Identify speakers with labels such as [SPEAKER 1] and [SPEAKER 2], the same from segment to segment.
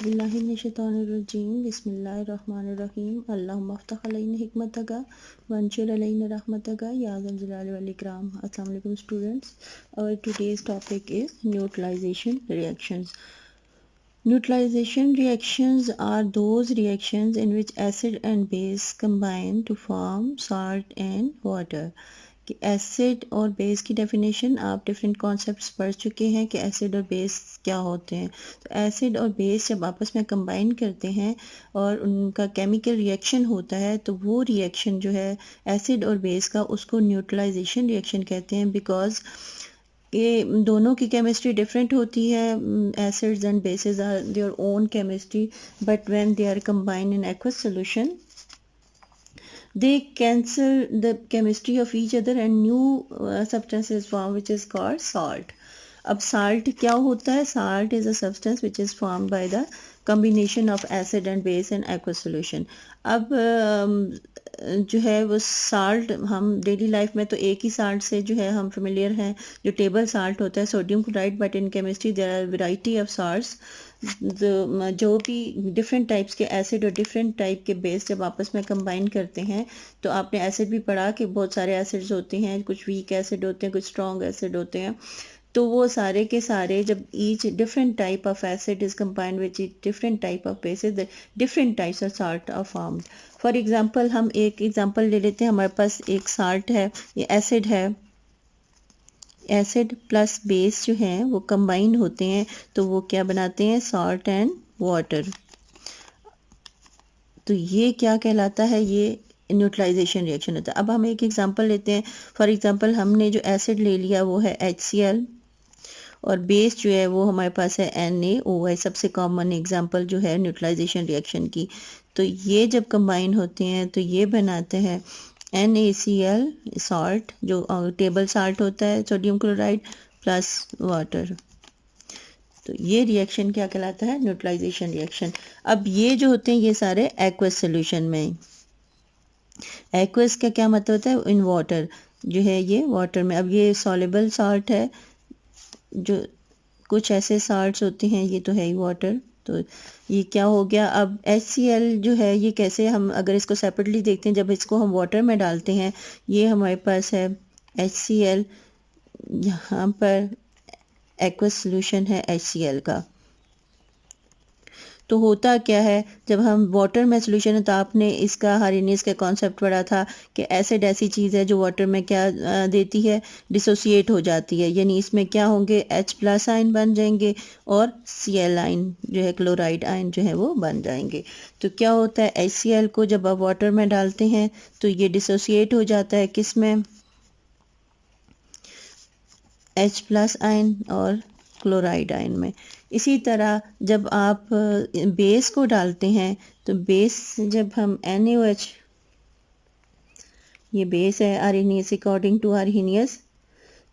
[SPEAKER 1] औज़ुबिल्लाहिमिनश्शैतानिर्रजीम बिस्मिल्लाहिर्रहमानिर्रहीम अल्लाहुम्मा अफ़्तह अलैना हिकमतका वंशुर अलैना रहमतका या ज़ल जलाली वल इकराम। अस्सलाम वालेकुम students, our today's topic is neutralization reactions. Neutralization reactions are those reactions in which acid and base combine to form salt and water. कि एसिड और बेस की डेफिनेशन आप डिफरेंट कॉन्सेप्ट्स पढ़ चुके हैं कि एसिड और बेस क्या होते हैं। तो एसिड और बेस जब आपस में कंबाइन करते हैं और उनका केमिकल रिएक्शन होता है तो वो रिएक्शन जो है एसिड और बेस का, उसको न्यूट्रलाइजेशन रिएक्शन कहते हैं। बिकॉज ये दोनों की केमिस्ट्री डिफरेंट होती है। Acids and bases are their own chemistry, but when they are combined in aqueous solution they cancel the chemistry of each other and new substances form which is called salt. अब salt क्या होता है? Salt is a substance which is formed by the combination of acid and base in aqueous solution. अब जो है वो salt हम daily life में तो एक ही साल्ट से जो है हम फेमिलियर हैं, जो टेबल साल्ट होता है sodium chloride, but in chemistry there are variety of salts. जो भी डिफरेंट टाइप्स के एसिड और डिफरेंट टाइप के बेस जब आपस में कंबाइन करते हैं तो आपने एसिड भी पढ़ा कि बहुत सारे एसिड्स होते हैं, कुछ वीक एसिड होते हैं, कुछ स्ट्रॉन्ग एसिड होते हैं। तो वो सारे के सारे जब each different type of acid is combined with different type of bases, different types of salt are formed. For example हम एक एग्जांपल ले लेते हैं। हमारे पास एक साल्ट है, ये एसिड है। एसिड प्लस बेस जो हैं वो कंबाइन होते हैं तो वो क्या बनाते हैं? Salt and water. तो ये क्या कहलाता है? ये न्यूट्रलाइजेशन रिएक्शन होता है। अब हम एक एग्जांपल लेते हैं। फॉर एग्जांपल हमने जो एसिड ले लिया वो है HCl और बेस जो है वो हमारे पास है NaOH। सबसे कॉमन एग्जांपल जो है न्यूट्रलाइजेशन रिएक्शन की। तो ये जब कंबाइन होते हैं तो ये बनाते हैं NaCl सॉल्ट, जो टेबल साल्ट होता है, सोडियम क्लोराइड प्लस वाटर। तो ये रिएक्शन क्या कहलाता है? Neutralisation reaction. अब ये जो होते हैं ये सारे एक्वस सॉल्यूशन में। एक्वस का क्या मतलब होता है? इन वाटर, जो है ये वाटर में। अब ये सॉल्युबल साल्ट है, जो कुछ ऐसे साल्ट्स होते हैं, ये तो है ही वाटर। तो ये क्या हो गया? अब HCl जो है ये कैसे, हम अगर इसको सेपरेटली देखते हैं, जब इसको हम वाटर में डालते हैं, ये हमारे पास है HCl, यहाँ पर एक्वस सॉल्यूशन है HCl का। तो होता क्या है, जब हम वाटर में सॉल्यूशन है तो आपने इसका हार्मोनियस का कॉन्सेप्ट पढ़ा था कि एसिड ऐसी चीज़ है जो वाटर में क्या देती है? डिसोसिएट हो जाती है। यानी इसमें क्या होंगे? H+ आयन बन जाएंगे और Cl आयन जो है, क्लोराइड आयन जो है वो बन जाएंगे। तो क्या होता है? HCl को जब आप वाटर में डालते हैं तो ये डिसोसिएट हो जाता है, किस में? H+ आयन और क्लोराइड आयन में। इसी तरह जब आप बेस को डालते हैं तो बेस जब हम NaOH, ये बेस है Arrhenius, according to Arrhenius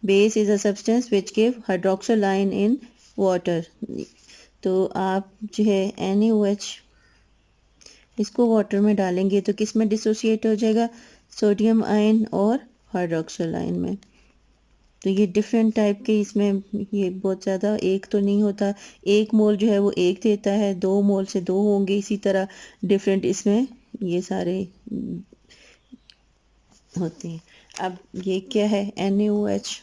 [SPEAKER 1] base is a substance which give hydroxyl ion in water. तो आप जो है NaOH इसको वाटर में डालेंगे तो किस में डिसोसिएट हो जाएगा? सोडियम आयन और हाइड्रोक्सिल आयन में। तो ये डिफरेंट टाइप के, इसमें ये बहुत ज़्यादा एक तो नहीं होता। एक मोल जो है वो एक देता है, 2 मोल से 2 होंगे। इसी तरह डिफरेंट इसमें ये सारे होते हैं। अब ये क्या है? NaOH,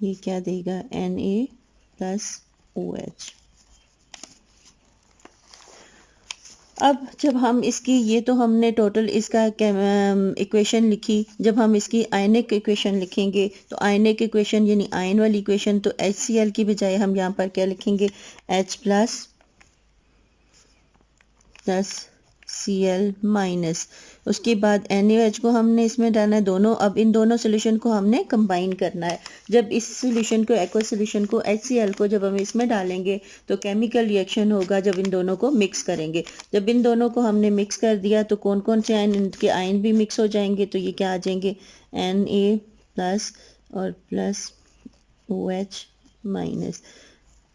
[SPEAKER 1] ये क्या देगा? Na+OH। अब जब हम इसकी, ये तो हमने टोटल इसका इक्वेशन लिखी। जब हम इसकी आयनिक इक्वेशन लिखेंगे तो आयनिक इक्वेशन यानी आयन वाली इक्वेशन, तो HCl की बजाय हम यहाँ पर क्या लिखेंगे? H+ Cl-। उसके बाद NaOH को हमने इसमें डालना है दोनों। अब इन दोनों सोल्यूशन को हमने कंबाइन करना है। जब इस सोल्यूशन को, एक्वस सोल्यूशन को, HCl को जब हम इसमें डालेंगे तो केमिकल रिएक्शन होगा जब इन दोनों को मिक्स करेंगे। जब इन दोनों को हमने मिक्स कर दिया तो कौन कौन से आयन, इनके आयन भी मिक्स हो जाएंगे। तो ये क्या आ जाएंगे? Na+ और +OH-।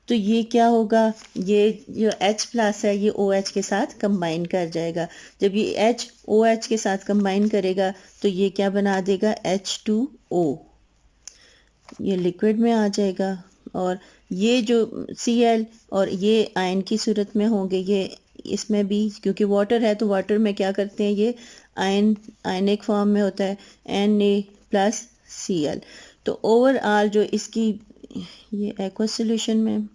[SPEAKER 1] तो ये क्या होगा? ये जो H+ है ये OH के साथ कंबाइन कर जाएगा। जब ये H OH के साथ कंबाइन करेगा तो ये क्या बना देगा? H2O। ये लिक्विड में आ जाएगा और ये जो Cl और ये आयन की सूरत में होंगे, ये इसमें भी क्योंकि वाटर है तो वाटर में क्या करते हैं, ये आयनिक फॉर्म में होता है Na+Cl। तो ओवरऑल जो इसकी ये एक्वस सॉल्यूशन में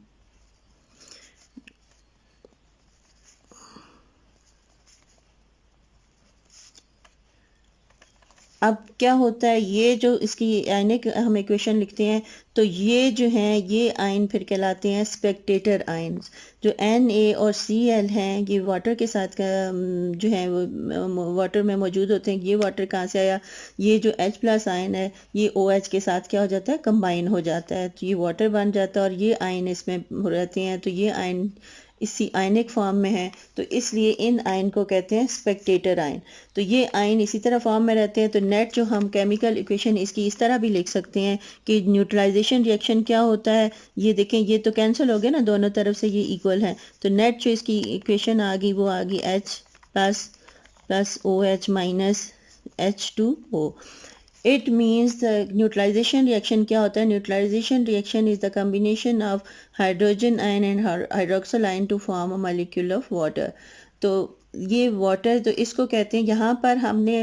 [SPEAKER 1] अब क्या होता है, ये जो इसकी आयनिक हम इक्वेशन लिखते हैं तो ये जो हैं ये आयन फिर कहलाते हैं स्पेक्टेटर आयन्स। जो Na और Cl हैं ये वाटर के साथ जो है वो वाटर में मौजूद होते हैं। ये वाटर कहाँ से आया, ये जो H+ आयन है ये OH के साथ क्या हो जाता है, कंबाइन हो जाता है, तो ये वाटर बन जाता है और ये आयन इसमें रहते हैं। तो ये आयन इसी आयनिक फॉर्म में है तो इसलिए इन आयन को कहते हैं स्पेक्टेटर आयन। तो ये आयन इसी तरह फॉर्म में रहते हैं। तो नेट जो हम केमिकल इक्वेशन इसकी इस तरह भी लिख सकते हैं कि न्यूट्रलाइजेशन रिएक्शन क्या होता है, ये देखें ये तो कैंसिल हो गया ना, दोनों तरफ से ये इक्वल है। तो नेट जो इसकी इक्वेशन आ गई वो आ गई H+ OH minus H2O। It means the neutralization reaction क्या होता है, neutralization reaction is the combination of hydrogen ion and hydroxyl ion to form a molecule of water। तो ये वाटर तो इसको कहते हैं, यहाँ पर हमने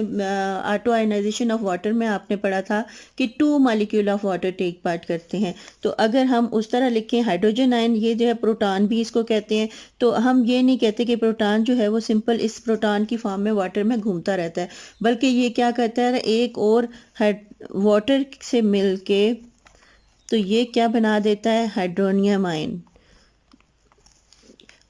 [SPEAKER 1] ऑटो आयनाइजेशन ऑफ वाटर में आपने पढ़ा था कि 2 molecule of water take part करते हैं। तो अगर हम उस तरह लिखें हाइड्रोजन आयन, ये जो है प्रोटॉन भी इसको कहते हैं, तो हम ये नहीं कहते कि प्रोटॉन जो है वो सिंपल इस प्रोटॉन की फॉर्म में वाटर में घूमता रहता है, बल्कि ये क्या करता है एक और वाटर से मिल के तो ये क्या बना देता है, हाइड्रोनियम आयन।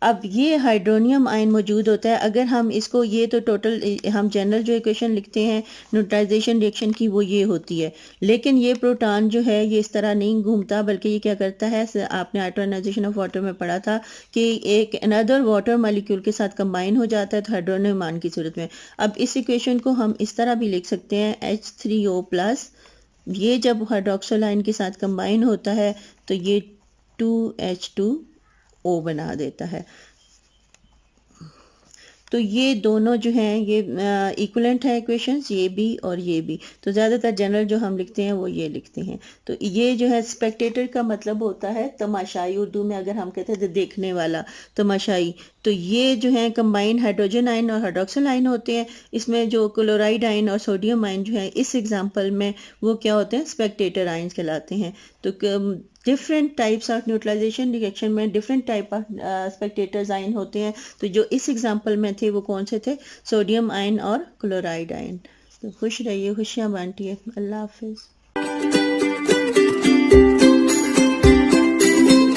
[SPEAKER 1] अब ये हाइड्रोनियम आयन मौजूद होता है। अगर हम इसको ये तो टोटल हम जनरल जो इक्वेशन लिखते हैं न्यूट्रलाइजेशन रिएक्शन की वो ये होती है, लेकिन ये प्रोटॉन जो है ये इस तरह नहीं घूमता, बल्कि ये क्या करता है, आपने आयनाइजेशन ऑफ वाटर में पढ़ा था कि एक अनदर वाटर मॉलिक्यूल के साथ कंबाइन हो जाता है तो हाइड्रोनियम आयन की सूरत में। अब इस इक्वेशन को हम इस तरह भी लिख सकते हैं H3O+, ये जब हाइड्रोक्सिल आयन के साथ कंबाइन होता है तो ये 2H2O बना देता है। तो ये दोनों जो हैं ये इक्विवेलेंट है इक्वेशंस, ये भी और ये भी। तो ज़्यादातर जनरल जो हम लिखते हैं वो ये लिखते हैं। तो ये जो है स्पेक्टेटर का मतलब होता है तमाशाई, उर्दू में अगर हम कहते हैं देखने वाला, तमाशाई। तो ये जो है कंबाइंड हाइड्रोजन आयन और हाइड्रोक्सिल आयन होते हैं। इसमें जो क्लोराइड आयन और सोडियम आयन जो है इस एग्जाम्पल में वो क्या होते हैं, स्पेक्टेटर आयन्स कहलाते हैं। तो different types of neutralization reaction में different type of spectators ion होते हैं। तो जो इस एग्जांपल में थे वो कौन से थे, सोडियम आयन और क्लोराइड आयन। तो खुश रहिए, खुशियाँ बांटिए, अल्लाह हाफिज़।